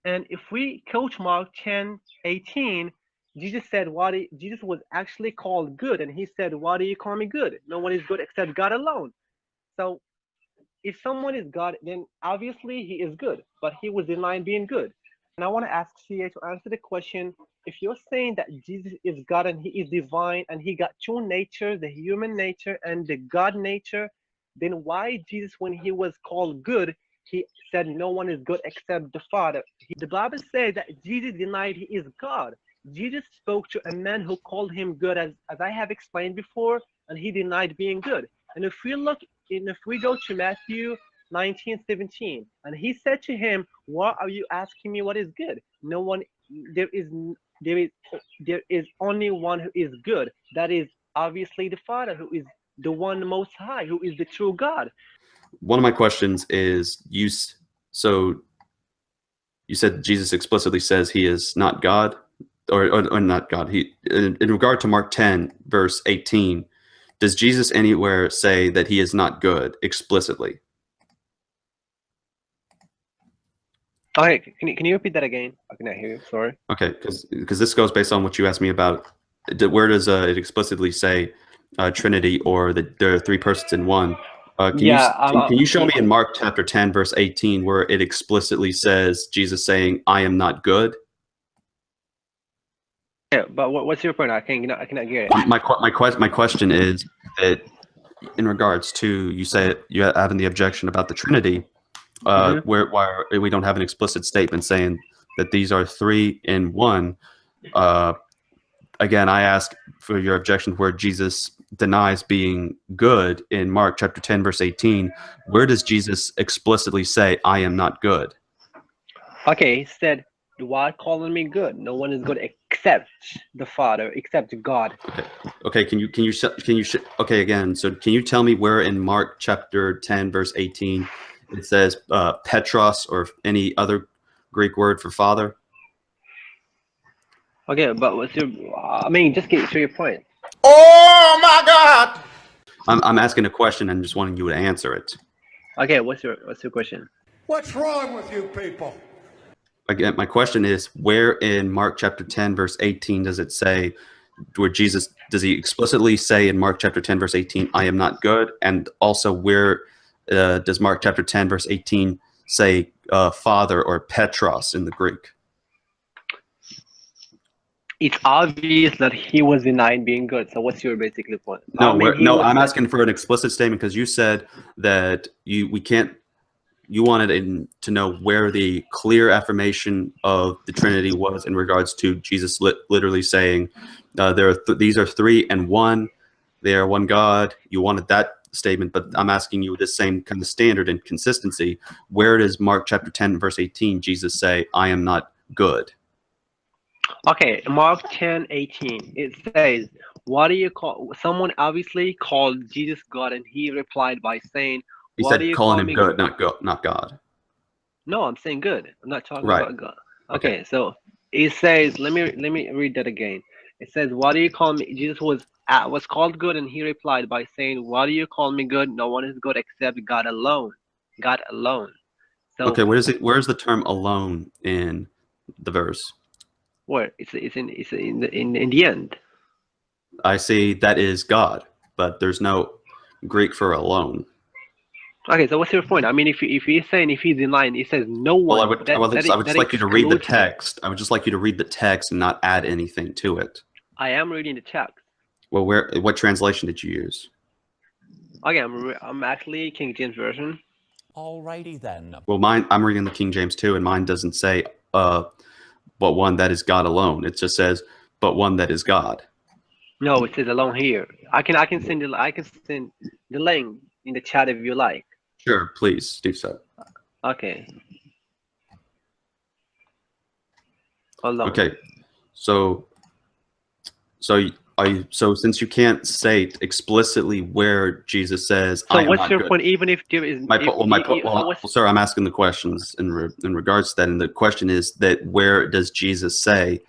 And if we quote Mark 10:18, Jesus said, Jesus was actually called good, and he said, "Why do you call me good? No one is good except God alone." So if someone is God, then obviously he is good, but he was denying being good. And I want to ask CA to answer the question: if you're saying that Jesus is God and he is divine and he got two natures, the human nature and the God nature, then why Jesus, when he was called good, he said no one is good except the Father? The Bible says that Jesus denied he is God. Jesus spoke to a man who called him good, as I have explained before, and he denied being good. And if we go to Matthew 19:17, and he said to him, "Why are you asking me what is good? No one, there is, there is, there is only one who is good. That is obviously the Father, who is the one most high, who is the true God." One of my questions is so you said Jesus explicitly says he is not God, or not God. He in regard to Mark 10 verse 18, does Jesus anywhere say that he is not good explicitly? Okay, can you repeat that again? I cannot hear you. Sorry. Okay, because this goes based on what you asked me about. Where does it explicitly say Trinity, or that there are three persons in one? Yeah, Can you show me in Mark chapter 10 verse 18 where it explicitly says Jesus saying, "I am not good"? yeah, but what's your point? I cannot get it. My question is that in regards to you say you having the objection about the Trinity, where we don't have an explicit statement saying that these are three in one. Again, I ask for your objection where Jesus denies being good in Mark chapter 10 verse 18. Where does Jesus explicitly say, "I am not good"? Okay, he said, "Why calling me good? No one is good except the Father, except God." Okay. Okay, again. So can you tell me where in Mark chapter 10 verse 18 it says Petros or any other Greek word for father? Okay, but what's your? I mean, just get to your point. Oh my God! I'm asking a question and just wanting you to answer it. Okay, what's your question? What's wrong with you people? Again, my question is, where in Mark chapter 10 verse 18 does it say, where Jesus, does he explicitly say in Mark chapter 10 verse 18, "I am not good"? And also, where does Mark chapter 10 verse 18 say father, or Petros in the Greek? It's obvious that he was denying being good. So what's your basically point? I No, mean, he no, was I'm asking for an explicit statement because you said that you wanted to know where the clear affirmation of the Trinity was in regards to Jesus literally saying, these are three and one, they are one God. You wanted that statement, but I'm asking you the same kind of standard and consistency. Where does Mark chapter 10 verse 18 Jesus say, "I am not good"? Okay, Mark 10:18. It says, "What do you call?" Someone obviously called Jesus God, and he replied by saying, He "Why do said you calling call him me?" good, not God. No, I'm saying good. I'm not talking Right. about God. Okay. Okay, so it says, let me read that again. It says, "Why do you call me?" Jesus was called good, and he replied by saying, "Why do you call me good? No one is good except God alone. God alone." So Okay, where's the term alone in the verse? where it's in the end. I see that is God, but there's no Greek for alone. Okay, so what's your point? I mean, if he's saying, if he's denying, he says no Well, one. I would That just like you to read the excludes him. text. I would just like you to read the text and not add anything to it. I am reading the text. Well, what translation did you use? Okay, I'm actually King James version. Alrighty then. Well, I'm reading the King James too, and mine doesn't say but one that is God alone. It just says but one that is God. No, it says alone here. I can send the link in the chat if you like. Sure, please do so. Okay. Alone. Okay. So so since you can't say explicitly where Jesus says, So "I am what's not your good." point? Even if there is, Well, sir, I'm asking the questions in regards to that, and the question is that where does Jesus say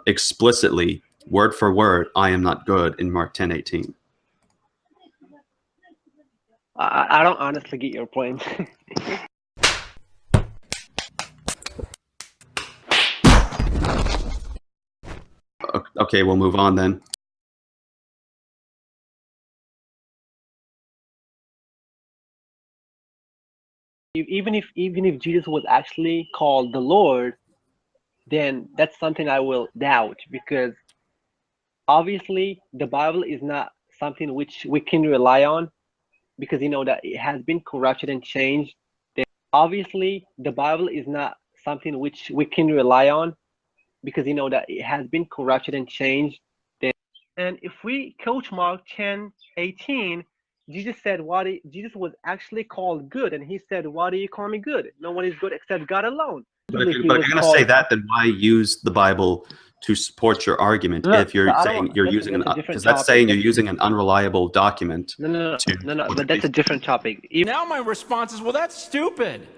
explicitly, word for word, "I am not good" in Mark 10:18? I don't honestly get your point. Okay, we'll move on then. Even if Jesus was actually called the Lord, then that's something I will doubt, because obviously the Bible is not something which we can rely on, because that it has been corrupted and changed. Then obviously the Bible is not something which we can rely on, because that it has been corrupted and changed. Then, and if we quote Mark 10:18, Jesus said, Jesus was actually called good, and he said, "Why do you call me good? No one is good except God alone." But if He you're was going to say called. that, then why use the Bible to support your argument No, if you're I don't saying want. you're That's using that's a different because that's topic. saying you're using an unreliable document No. to But that's a different topic. Now my response is, well, that's stupid.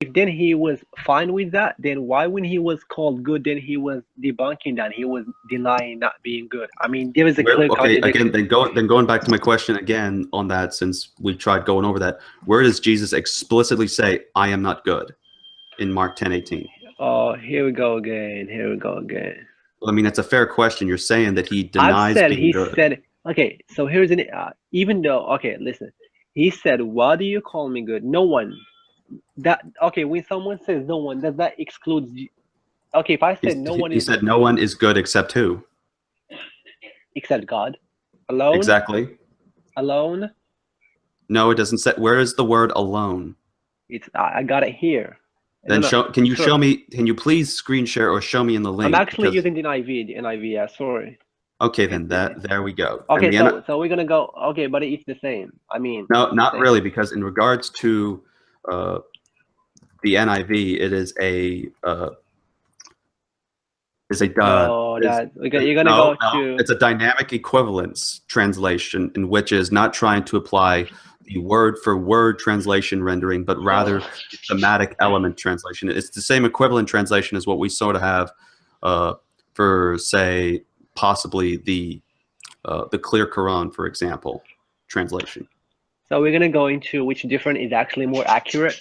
If then he was fine with that, then why when he was called good, then he was debunking that, he was denying not being good? I mean, there is a clear okay, contradiction. again, then going back to my question again on that, since we tried going over that, where does Jesus explicitly say, "I am not good" in Mark 10:18? Oh, here we go again. Here we go again. Well, I mean, it's a fair question. You're saying that he I've denies said, being he good. said, okay, so here's an, even though, okay, listen, he said, "Why do you call me good?" No one. Okay, when someone says no one, does that exclude? Okay, if I said no one He is said, "No one is good except who?" except God alone, Exactly. alone, No, it doesn't say. Where is the word "alone"? it's, I got it here. No, Then no, can you sorry. show me? Can you please screen share or show me in the link? I'm actually Because using the NIV, yeah, sorry. okay, then there we go. And Okay, the so we're gonna go, okay, but it's the same. I mean, no, it's the not same. really, because in regards to the NIV, it is a No, that you're gonna no, go to. it's a dynamic equivalence translation, in which is not trying to apply the word for word translation rendering, but rather the thematic element translation. It's the same equivalent translation as what we sort of have for, say, possibly the Clear Quran, for example, translation. So we're gonna go into which different is actually more accurate.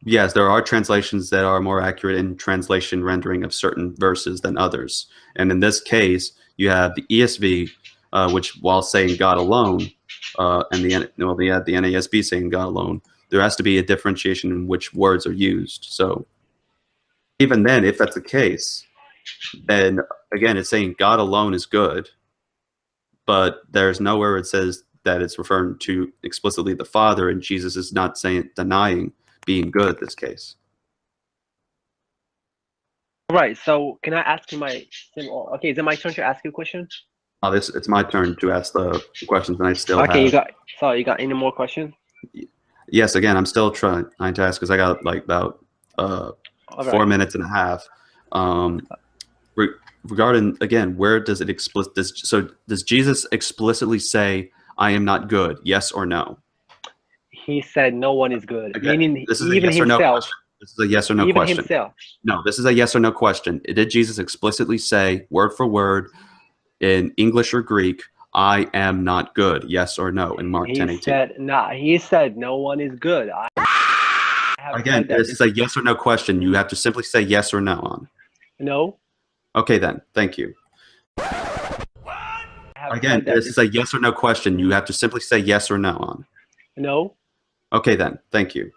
Yes, there are translations that are more accurate in translation rendering of certain verses than others. And in this case, you have the ESV, which, while saying God alone, and the NASB saying God alone, there has to be a differentiation in which words are used. So even then, if that's the case, then again, it's saying God alone is good, but there's nowhere it says that it's referring to explicitly the Father, and Jesus is not denying being good in this case. Right. So can I ask you my? Okay, is it my turn to ask you a question? Oh, it's my turn to ask the questions, and I still Okay, have. you got any more questions? Yes, again, I'm still trying to ask, because I got like about 4 minutes and a half. Regarding, again, where does it does Jesus explicitly say, "I am not good"? Yes or no? He said no one is good, Again, meaning this is a even yes or no himself. question. This is a yes or no Even question. himself. No, this is a yes or no question. Did Jesus explicitly say, word for word, in English or Greek, "I am not good"? Yes or no? In Mark 10:18. He said, nah, he said no one is good. I have Again, said that. this is a yes or no question. You have to simply say yes or no on. No. Okay, then. Thank you. Again, this is a yes or no question. You have to simply say yes or no on. No. Okay, then. Thank you.